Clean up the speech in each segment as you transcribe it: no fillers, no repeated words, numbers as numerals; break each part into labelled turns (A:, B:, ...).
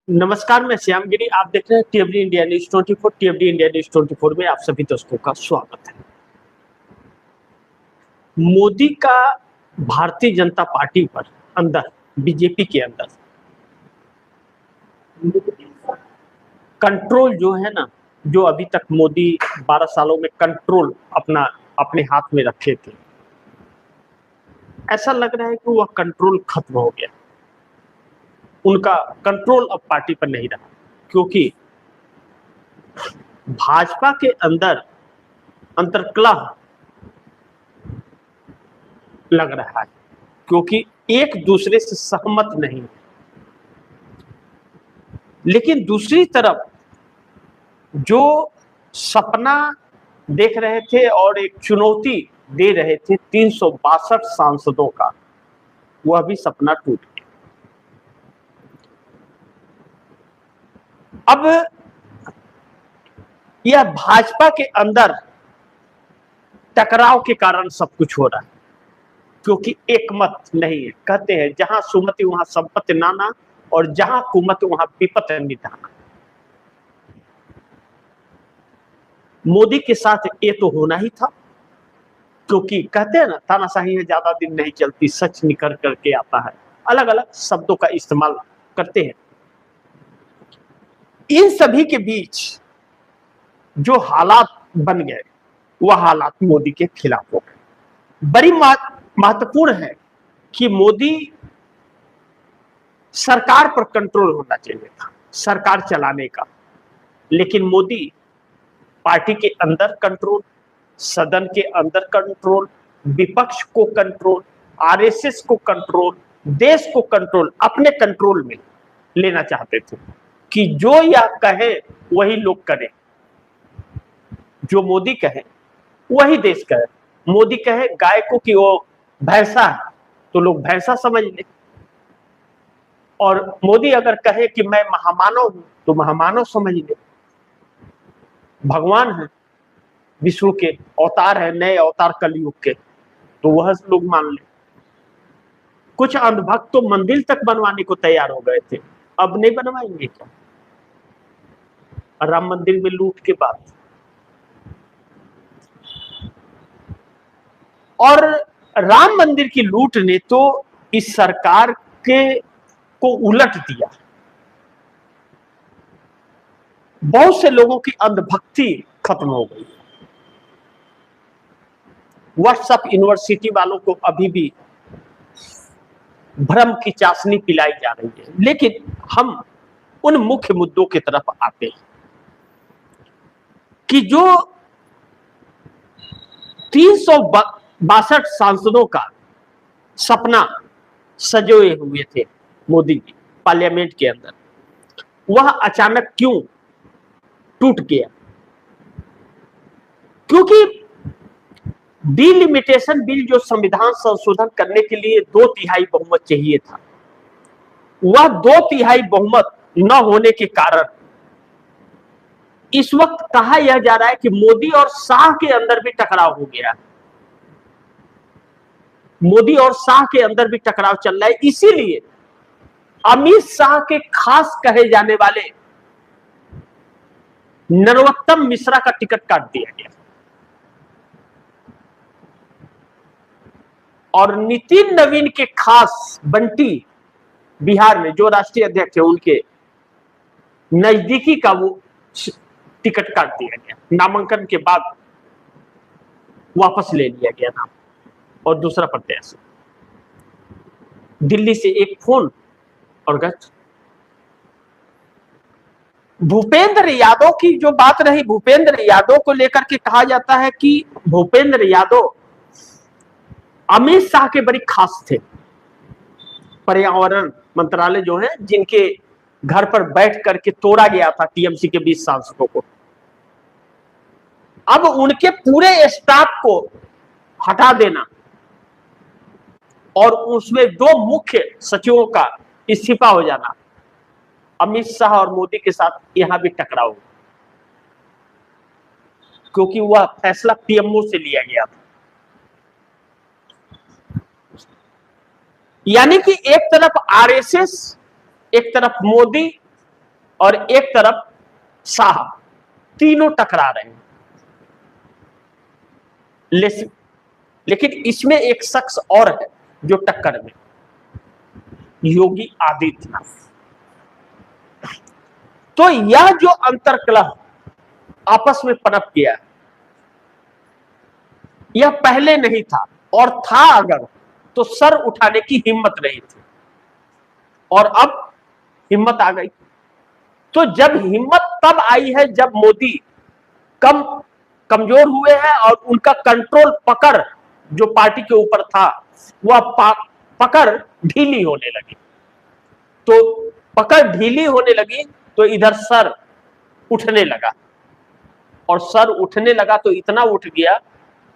A: नमस्कार, मैं श्यामगिरी। आप देख रहे हैं टीएफडी इंडिया न्यूज 24। टीएफडी इंडिया न्यूज 24 में आप सभी दोस्तों का स्वागत है। मोदी का भारतीय जनता पार्टी पर अंदर बीजेपी के अंदर कंट्रोल जो है ना, जो अभी तक मोदी 12 सालों में कंट्रोल अपने हाथ में रखे थे, ऐसा लग रहा है कि वह कंट्रोल खत्म हो गया। उनका कंट्रोल अब पार्टी पर नहीं रहा, क्योंकि भाजपा के अंदर अंतर्कलह लग रहा है, क्योंकि एक दूसरे से सहमत नहीं। लेकिन दूसरी तरफ जो सपना देख रहे थे और एक चुनौती दे रहे थे 362 सांसदों का, वह भी सपना टूट गया। अब यह भाजपा के अंदर टकराव के कारण सब कुछ हो रहा है, क्योंकि एक मत नहीं है। कहते हैं जहां सुमति वहां संपत्ति नाना, और जहां कुमत वहां विपत निधाना। मोदी के साथ ये तो होना ही था, क्योंकि कहते हैं ना, तानाशाही है ज्यादा दिन नहीं चलती, सच निकल करके आता है। अलग अलग शब्दों का इस्तेमाल करते हैं। इन सभी के बीच जो हालात बन गए, वह हालात मोदी के खिलाफ हो गए। बड़ी महत्वपूर्ण है कि मोदी सरकार पर कंट्रोल होना चाहिए था, सरकार चलाने का। लेकिन मोदी पार्टी के अंदर कंट्रोल, सदन के अंदर कंट्रोल, विपक्ष को कंट्रोल, आरएसएस को कंट्रोल, देश को कंट्रोल, अपने कंट्रोल में लेना चाहते थे कि जो यह कहे वही लोग करें, जो मोदी कहे वही देश कहे। मोदी कहे गाय को कि वो भैंसा है, तो लोग भैंसा समझ ले। और मोदी अगर कहे कि मैं महामानव हूं, तो महामानव समझ ले। भगवान है, विष्णु के अवतार है, नए अवतार कलयुग के, तो वह लोग मान ले। कुछ अंधभक्त तो मंदिर तक बनवाने को तैयार हो गए थे, अब नहीं बनवाएंगे क्या? राम मंदिर में लूट के बाद। और राम मंदिर की लूट ने तो इस सरकार के को उलट दिया। बहुत से लोगों की अंधभक्ति खत्म हो गई। व्हाट्सएप यूनिवर्सिटी वालों को अभी भी भ्रम की चाशनी पिलाई जा रही है। लेकिन हम उन मुख्य मुद्दों की तरफ आते हैं कि जो 362 सांसदों का सपना सजोए हुए थे मोदी जी पार्लियामेंट के अंदर, वह अचानक क्यों टूट गया? क्योंकि डिलिमिटेशन बिल, जो संविधान संशोधन करने के लिए 2/3 बहुमत चाहिए था, वह 2/3 बहुमत न होने के कारण इस वक्त कहा यह जा रहा है कि मोदी और शाह के अंदर भी टकराव हो गया। मोदी और शाह के अंदर भी टकराव चल रहा है। इसीलिए अमित शाह के खास कहे जाने वाले नरोत्तम मिश्रा का टिकट काट दिया गया, और नितिन नवीन के खास बंटी बिहार में जो राष्ट्रीय अध्यक्ष है, उनके नजदीकी का वो टिकट काट दिया गया। नामांकन के बाद वापस ले लिया गया नाम, और दूसरा प्रत्याशी। दिल्ली से एक फोन और गश्त। भूपेंद्र यादव की जो बात रही, भूपेंद्र यादव को लेकर के कहा जाता है कि भूपेंद्र यादव अमित शाह के बड़ी खास थे। पर्यावरण मंत्रालय जो है, जिनके घर पर बैठ करके तोड़ा गया था टीएमसी के 20 सांसदों को, अब उनके पूरे स्टाफ को हटा देना और उसमें 2 मुख्य सचिवों का इस्तीफा हो जाना, अमित शाह और मोदी के साथ यहां भी टकराव, क्योंकि वह फैसला पीएमओ से लिया गया था। यानी कि एक तरफ आरएसएस, एक तरफ मोदी, और एक तरफ शाह, तीनों टकरा रहे हैं। लेकिन इसमें एक शख्स और है जो टक्कर में, योगी आदित्यनाथ। तो यह जो अंतर्कलह आपस में पनप गया, यह पहले नहीं था, और था अगर तो सर उठाने की हिम्मत नहीं थी, और अब हिम्मत आ गई। तो जब हिम्मत तब आई है जब मोदी कमजोर हुए हैं और उनका कंट्रोल, पकड़ जो पार्टी के ऊपर था वह पकड़ ढीली होने लगी। तो पकड़ ढीली होने लगी तो इधर सर उठने लगा, और सर उठने लगा तो इतना उठ गया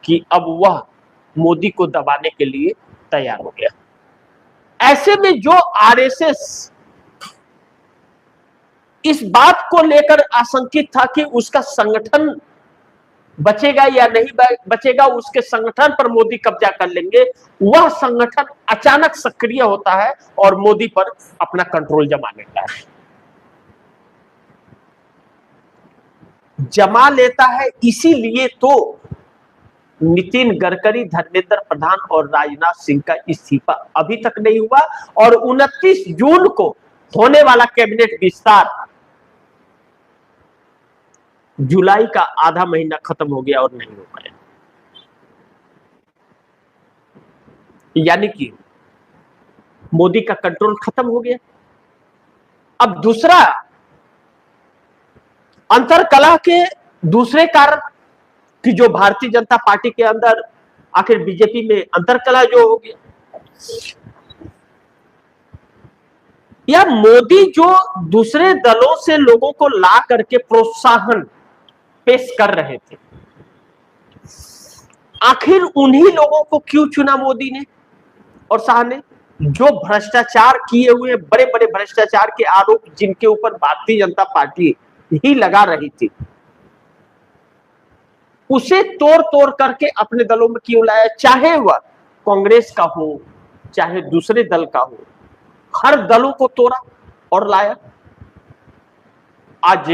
A: कि अब वह मोदी को दबाने के लिए तैयार हो गया। ऐसे में जो आरएसएस इस बात को लेकर आशंकित था कि उसका संगठन बचेगा या नहीं बचेगा, उसके संगठन पर मोदी कब्जा कर लेंगे, वह संगठन अचानक सक्रिय होता है और मोदी पर अपना कंट्रोल जमा लेता है। जमा लेता है इसीलिए तो नितिन गडकरी, धर्मेंद्र प्रधान और राजनाथ सिंह का इस्तीफा अभी तक नहीं हुआ, और 29 जून को होने वाला कैबिनेट विस्तार जुलाई का आधा महीना खत्म हो गया और नहीं हो पाया। यानी कि मोदी का कंट्रोल खत्म हो गया। अब दूसरा अंतरकलह के दूसरे कारण कि जो भारतीय जनता पार्टी के अंदर आखिर बीजेपी में अंतरकलह जो हो गया, या मोदी जो दूसरे दलों से लोगों को ला करके प्रोत्साहन पेश कर रहे थे, आखिर उन्हीं लोगों को क्यों चुना मोदी ने और शाह ने, जो भ्रष्टाचार किए हुए, बड़े बड़े भ्रष्टाचार के आरोप जिनके ऊपर भारतीय जनता पार्टी ही लगा रही थी, उसे तोड़ तोड़ करके अपने दलों में क्यों लाया? चाहे वह कांग्रेस का हो चाहे दूसरे दल का हो, हर दलों को तोड़ा और लाया। आज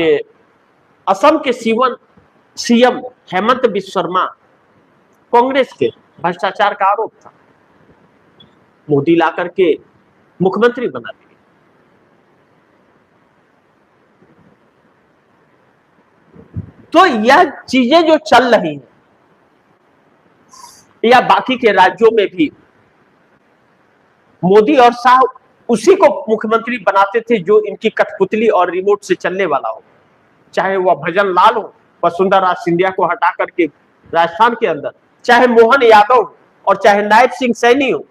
A: असम के सीएम हेमंत बिस्वा शर्मा, कांग्रेस के, भ्रष्टाचार का आरोप था, मोदी ला करके मुख्यमंत्री बना दिए। तो यह चीजें जो चल रही हैं, या बाकी के राज्यों में भी मोदी और शाह उसी को मुख्यमंत्री बनाते थे जो इनकी कठपुतली और रिमोट से चलने वाला हो, चाहे वह भजन लाल हो, वसुंधरा राज सिंधिया को हटा करके राजस्थान के अंदर, चाहे मोहन यादव और चाहे नायब सिंह सैनी हो,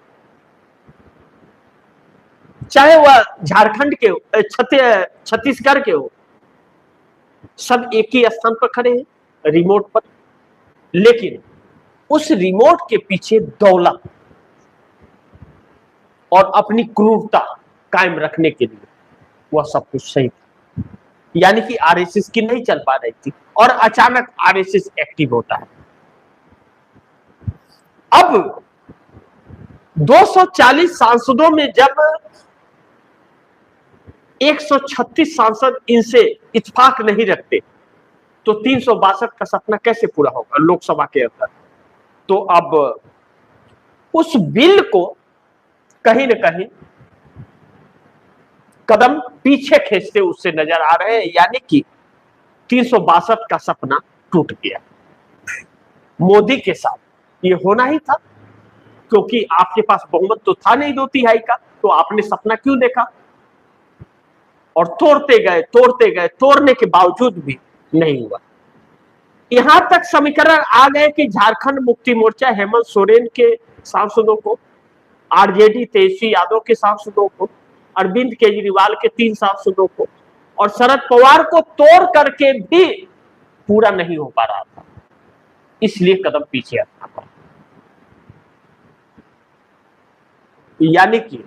A: चाहे वह झारखंड के हो, छत्तीसगढ़ के हो, सब एक ही स्थान पर खड़े हैं, रिमोट पर। लेकिन उस रिमोट के पीछे दौलत और अपनी क्रूरता कायम रखने के लिए वह सब कुछ सही था। यानी कि आरएसएस की नहीं चल पा रही थी, और अचानक आरएसएस एक्टिव होता है। अब 240 सांसदों में जब 136 सांसद इनसे इत्तेफाक नहीं रखते, तो 362 का सपना कैसे पूरा होगा लोकसभा के अंदर? तो अब उस बिल को कहीं न कहीं कदम पीछे खींचते उससे नजर आ रहे हैं, यानी कि 362 का सपना टूट गया। मोदी के साथ ये होना ही था, क्योंकि आपके पास बहुमत तो था नहीं 2/3 का, तो आपने सपना क्यों देखा? और तोड़ते गए, तोड़ने के बावजूद भी नहीं हुआ। यहां तक समीकरण आ गए कि झारखंड मुक्ति मोर्चा हेमंत सोरेन के सांसदों को, आरजेडी तेजस्वी यादव के सांसदों को, अरविंद केजरीवाल के 3 सांसदों को और शरद पवार को तोड़ करके भी पूरा नहीं हो पा रहा था, इसलिए कदम पीछे हटना पड़ा। यानी कि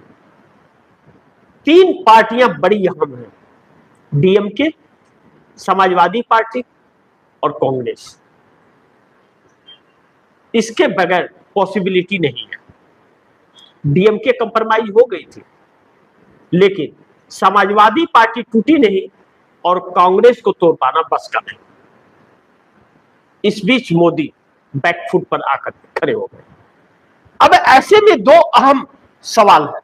A: 3 पार्टियां बड़ी अहम हैं, डीएमके, समाजवादी पार्टी और कांग्रेस। इसके बगैर पॉसिबिलिटी नहीं है। डीएमके कंप्रोमाइज हो गई थी, लेकिन समाजवादी पार्टी टूटी नहीं, और कांग्रेस को तोड़ पाना बस का नहीं। इस बीच मोदी बैकफुट पर आकर खड़े हो गए। अब ऐसे में दो अहम सवाल है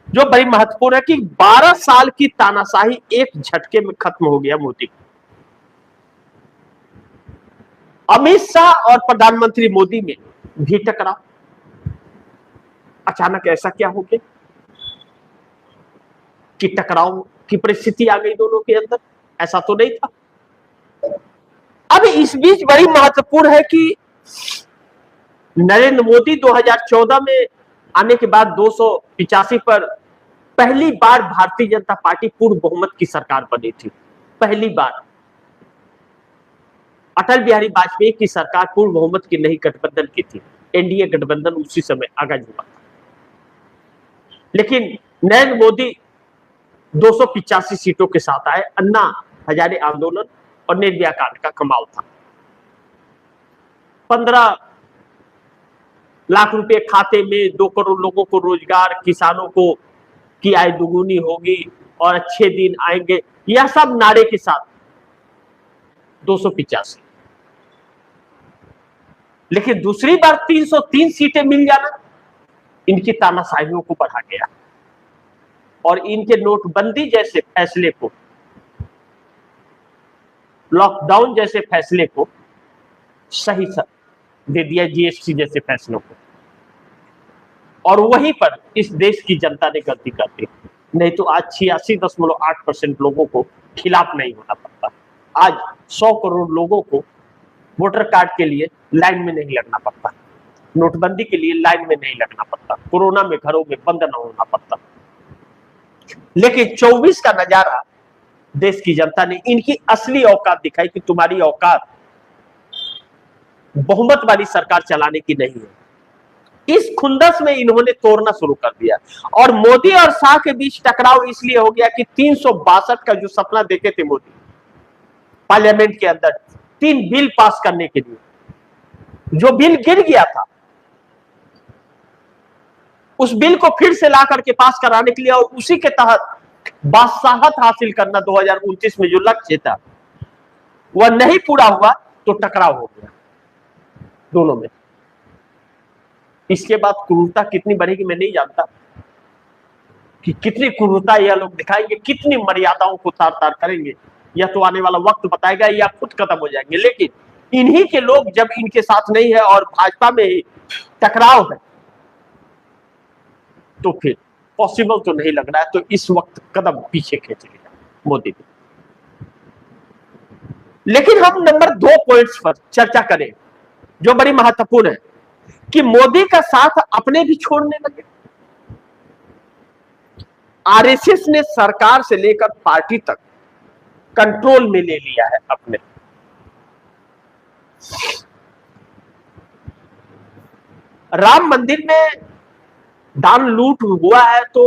A: जो बड़ी महत्वपूर्ण है कि 12 साल की तानाशाही एक झटके में खत्म हो गया मोदी। अमित शाह और प्रधानमंत्री मोदी में भी टकराव। अचानक ऐसा क्या हो गया कि टकराव की परिस्थिति आ गई दोनों के अंदर? ऐसा तो नहीं था। अब इस बीच बड़ी महत्वपूर्ण है कि नरेंद्र मोदी 2014 में आने के बाद 285 पर पहली बार भारतीय जनता पार्टी पूर्ण बहुमत की सरकार बनी थी। पहली बार अटल बिहारी वाजपेयी की सरकार पूर्ण बहुमत की नहीं गठबंधन की थी। एनडीए गठबंधन उसी समय आगाज हुआ था। लेकिन नरेंद्र मोदी 285 सीटों के साथ आए। अन्ना हजारे आंदोलन और निर्भया कांड का कमाल था। 15 लाख रुपए खाते में, 2 करोड़ लोगों को रोजगार, किसानों को की आय दुगुनी होगी और अच्छे दिन आएंगे, यह सब नारे के साथ 285। लेकिन दूसरी बार 303 सीटें मिल जाना इनकी तानाशाहियों को बढ़ा गया और इनके नोटबंदी जैसे फैसले को, लॉकडाउन जैसे फैसले को सही दे दिया, जीएसटी जैसे फैसलों को। और वहीं पर इस देश की जनता ने गलती कर दी। नहीं तो आज 86.8% लोगों को खिलाफ नहीं होना पड़ता। आज 100 करोड़ लोगों को वोटर कार्ड के लिए लाइन में नहीं लगना पड़ता, नोटबंदी के लिए लाइन में नहीं लगना पड़ता, कोरोना में घरों में बंद न होना पड़ता। लेकिन 24 का नजारा देश की जनता ने इनकी असली औकात दिखाई कि तुम्हारी औकात बहुमत वाली सरकार चलाने की नहीं है। इस खुंदस में इन्होंने तोड़ना शुरू कर दिया और मोदी और शाह के बीच टकराव इसलिए हो गया कि 362 का जो सपना देखे थे मोदी पार्लियामेंट के अंदर 3 बिल पास करने के लिए, जो बिल गिर गया था, उस बिल को फिर से ला करके पास कराने के लिए और उसी के तहत बादशाहत हासिल करना 2029 में जो लक्ष्य था वह नहीं पूरा हुआ तो टकराव हो गया दोनों में। इसके बाद क्रूरता कितनी बढ़ेगी मैं नहीं जानता कि कितनी क्रूरता यह लोग दिखाएंगे, कितनी मर्यादाओं को तार तार करेंगे, यह तो आने वाला वक्त बताएगा या खुद खत्म हो जाएंगे। लेकिन इन्हीं के लोग जब इनके साथ नहीं है और भाजपा में ही टकराव है तो फिर पॉसिबल तो नहीं लग रहा है। तो इस वक्त कदम पीछे खींच लिया मोदी ने। लेकिन हम नंबर 2 पॉइंट्स पर चर्चा करें जो बड़ी महत्वपूर्ण है कि मोदी का साथ अपने भी छोड़ने लगे। आरएसएस ने सरकार से लेकर पार्टी तक कंट्रोल में ले लिया है अपने। राम मंदिर में दान लूट हुआ है तो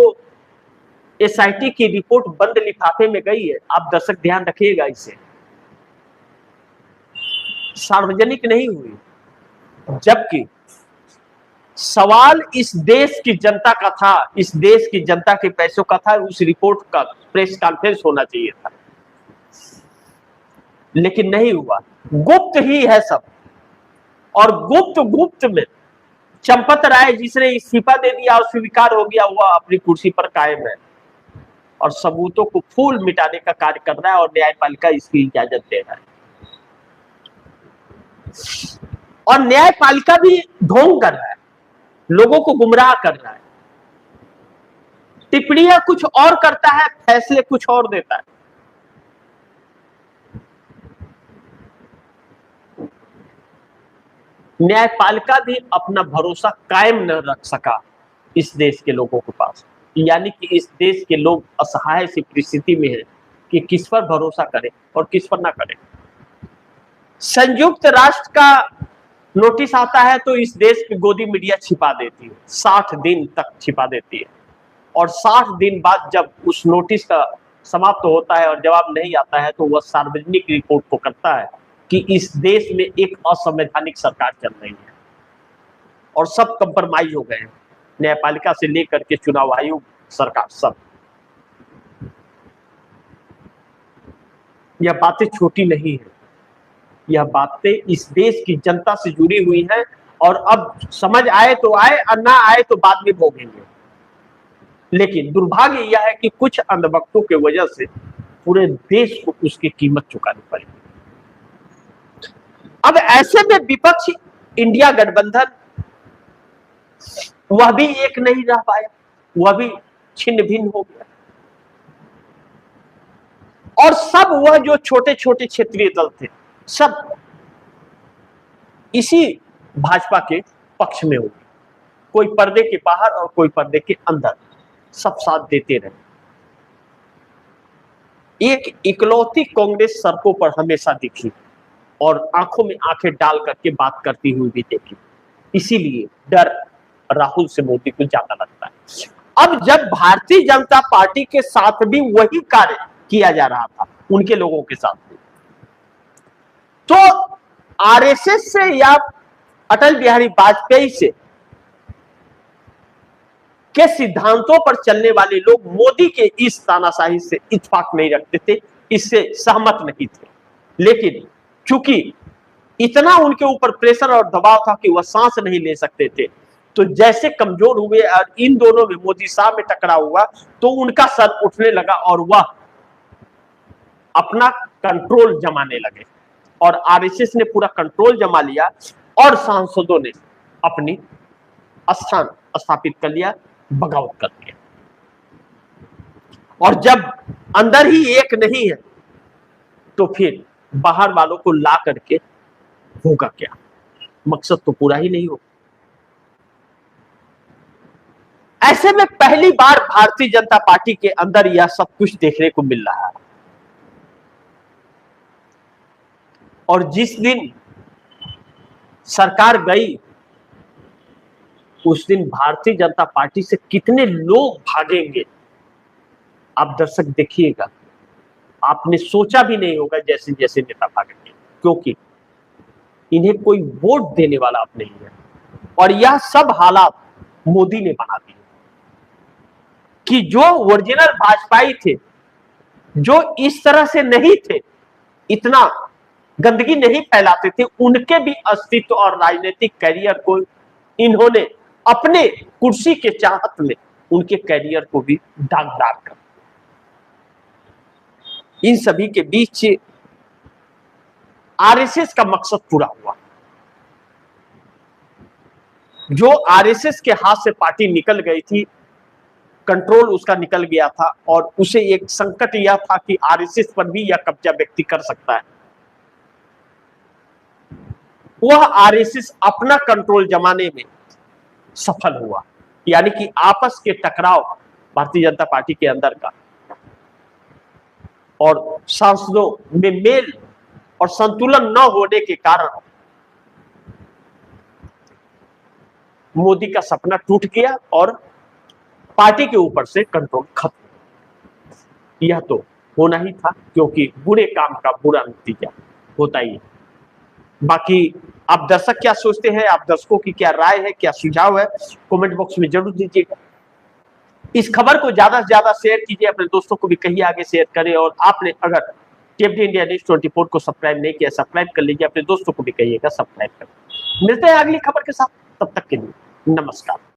A: एसआईटी की रिपोर्ट बंद लिफाफे में गई है। आप दर्शक ध्यान रखिएगा, इसे सार्वजनिक नहीं हुई, जबकि सवाल इस देश की जनता का था, इस देश की जनता के पैसों का था। उस रिपोर्ट का प्रेस कॉन्फ्रेंस होना चाहिए था, लेकिन नहीं हुआ। गुप्त ही है सब, और गुप्त में चंपत राय जिसने इस्तीफा दे दिया और स्वीकार हो गया, वह अपनी कुर्सी पर कायम है और सबूतों को फूल मिटाने का कार्य कर रहा है और न्यायपालिका इसकी इजाजत दे रहा है। और न्यायपालिका भी ढोंग कर रहा है, लोगों को गुमराह कर रहा है, टिप्पणियां कुछ और करता है, फैसले कुछ और देता है। न्यायपालिका भी अपना भरोसा कायम न रख सका इस देश के लोगों के पास, यानी कि इस देश के लोग असहाय सी परिस्थिति में है कि किस पर भरोसा करें और किस पर ना करें। संयुक्त राष्ट्र का नोटिस आता है तो इस देश की गोदी मीडिया छिपा देती है, 60 दिन तक छिपा देती है, और 60 दिन बाद जब उस नोटिस का समाप्त होता है और जवाब नहीं आता है तो वह सार्वजनिक रिपोर्ट को करता है कि इस देश में एक असंवैधानिक सरकार चल रही है और सब कंप्रोमाइज हो गए हैं, न्यायपालिका से लेकर के चुनाव आयोग, सरकार, सब। यह बातें छोटी नहीं है, यह बातें इस देश की जनता से जुड़ी हुई हैं और अब समझ आए तो आए और ना आए तो बाद में भोगेंगे। लेकिन दुर्भाग्य यह है कि कुछ अंधभक्तों के वजह से पूरे देश को उसकी कीमत चुकानी पड़ी। अब ऐसे में विपक्ष इंडिया गठबंधन वह भी एक नहीं रह पाया, वह भी छिन्न भिन्न हो गया और सब वह जो छोटे छोटे क्षेत्रीय दल थे सब इसी भाजपा के पक्ष में हो गए, कोई पर्दे के बाहर और कोई पर्दे के अंदर, सब साथ देते रहे। एक इकलौती कांग्रेस सड़कों पर हमेशा दिखी और आंखों में आंखें डाल करके बात करती हुई भी देखी, इसीलिए डर राहुल से मोदी को ज्यादा लगता है। अब जब भारतीय जनता पार्टी के साथ भी वही कार्य किया जा रहा था उनके लोगों के साथ भी, तो आरएसएस से या अटल बिहारी वाजपेयी से के सिद्धांतों पर चलने वाले लोग मोदी के इस तानाशाही से इत्तेफाक नहीं रखते थे, इससे सहमत नहीं थे। लेकिन चूंकि इतना उनके ऊपर प्रेशर और दबाव था कि वह सांस नहीं ले सकते थे, तो जैसे कमजोर हुए और इन दोनों में मोदी साहब में टकराव हुआ तो उनका सर उठने लगा और वह अपना कंट्रोल जमाने लगे और आरएसएस ने पूरा कंट्रोल जमा लिया और सांसदों ने अपनी स्थान स्थापित कर लिया, बगावत कर दिया। और जब अंदर ही एक नहीं है तो फिर बाहर वालों को ला करके होगा क्या, मकसद तो पूरा ही नहीं होगा। ऐसे में पहली बार भारतीय जनता पार्टी के अंदर यह सब कुछ देखने को मिल रहा है और जिस दिन सरकार गई उस दिन भारतीय जनता पार्टी से कितने लोग भागेंगे आप दर्शक देखिएगा, आपने सोचा भी नहीं होगा जैसे जैसे नेता भागेंगे, क्योंकि इन्हें कोई वोट देने वाला अब नहीं है। और यह सब हालात मोदी ने बना दिए कि जो ओरिजिनल भाजपाई थे, जो इस तरह से नहीं थे, इतना गंदगी नहीं फैलाते थे, उनके भी अस्तित्व और राजनीतिक कैरियर को इन्होंने अपने कुर्सी के चाहत में उनके कैरियर को भी दागदार कर। इन सभी के बीच आरएसएस का मकसद पूरा हुआ। जो आरएसएस के हाथ से पार्टी निकल गई थी, कंट्रोल उसका निकल गया था और उसे एक संकट यह था कि आरएसएस पर भी यह कब्जा व्यक्ति कर सकता है। वह आरएसएस अपना कंट्रोल जमाने में सफल हुआ, यानी कि आपस के टकराव भारतीय जनता पार्टी के अंदर का और सांसदों में मेल और संतुलन न होने के कारण मोदी का सपना टूट गया और पार्टी के ऊपर से कंट्रोल खत्म। यह तो होना ही था, क्योंकि बुरे काम का बुरा नतीजा होता ही है। बाकी आप दर्शक क्या सोचते हैं, आप दर्शकों की क्या राय है, क्या सुझाव है, कमेंट बॉक्स में जरूर दीजिएगा। इस खबर को ज्यादा से ज्यादा शेयर कीजिए, अपने दोस्तों को भी कहिए आगे शेयर करें। और आपने अगर टीएफडी इंडिया न्यूज 24 को सब्सक्राइब नहीं किया, सब्सक्राइब कर लीजिए, अपने दोस्तों को भी कहिएगा सब्सक्राइब करें। मिलते हैं अगली खबर के साथ, तब तक के लिए नमस्कार।